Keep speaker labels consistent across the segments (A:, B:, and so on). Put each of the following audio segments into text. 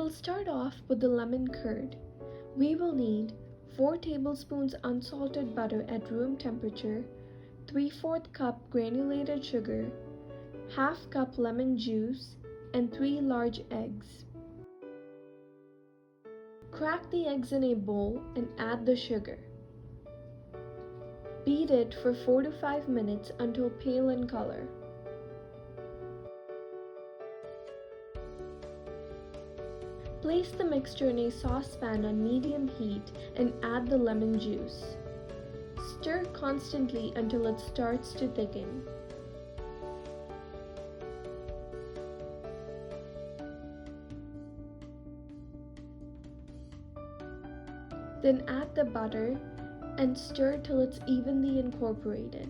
A: will start off with the lemon curd. We will need 4 tablespoons unsalted butter at room temperature, 3/4 cup granulated sugar, half cup lemon juice, and 3 large eggs. Crack the eggs in a bowl and add the sugar. Beat it for 4 to 5 minutes until pale in color. Place the mixture in a saucepan on medium heat and add the lemon juice. Stir constantly until it starts to thicken. Then add the butter and stir till it's evenly incorporated.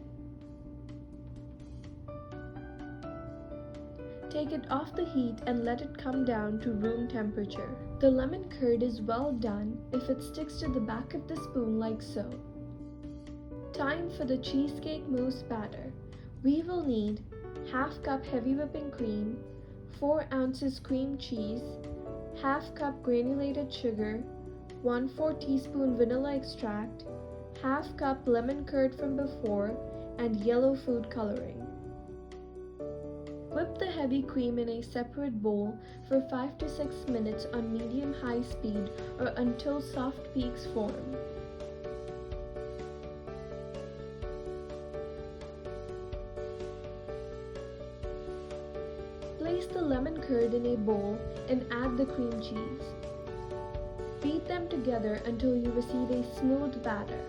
A: Take it off the heat and let it come down to room temperature. The lemon curd is well done if it sticks to the back of the spoon like so. Time for the cheesecake mousse batter. We will need half cup heavy whipping cream, 4 ounces cream cheese, half cup granulated sugar, 1/4 teaspoon vanilla extract, half cup lemon curd from before, and yellow food coloring. Whip the heavy cream in a separate bowl for 5 to 6 minutes on medium-high speed or until soft peaks form. Place the lemon curd in a bowl and add the cream cheese. Beat them together until you receive a smooth batter.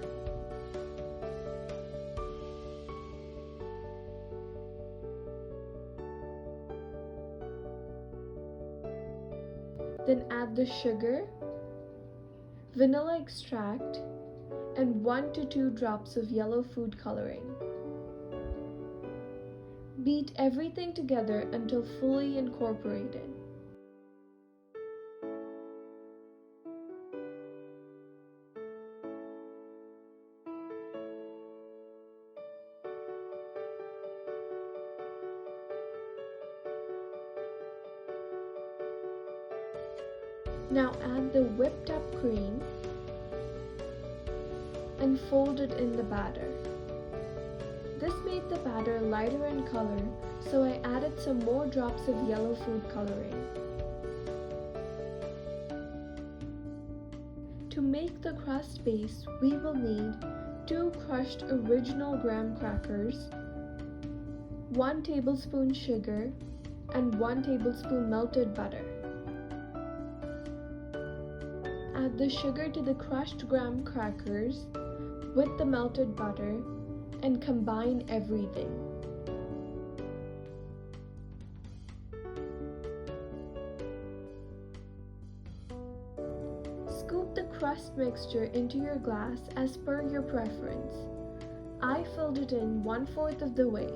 A: Then add the sugar, vanilla extract, and 1 to 2 drops of yellow food coloring. Beat everything together until fully incorporated. Now add the whipped up cream and fold it in the batter. This made the batter lighter in color, so I added some more drops of yellow food coloring. To make the crust base, we will need 2 crushed original graham crackers, 1 tablespoon sugar, and 1 tablespoon melted butter. Add the sugar to the crushed graham crackers with the melted butter and combine everything. Scoop the crust mixture into your glass as per your preference. I filled it in 1/4 of the way.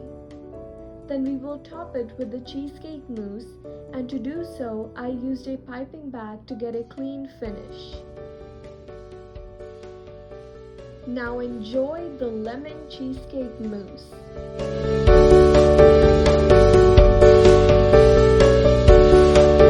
A: Then we will top it with the cheesecake mousse, and to do so, I used a piping bag to get a clean finish. Now enjoy the lemon cheesecake mousse.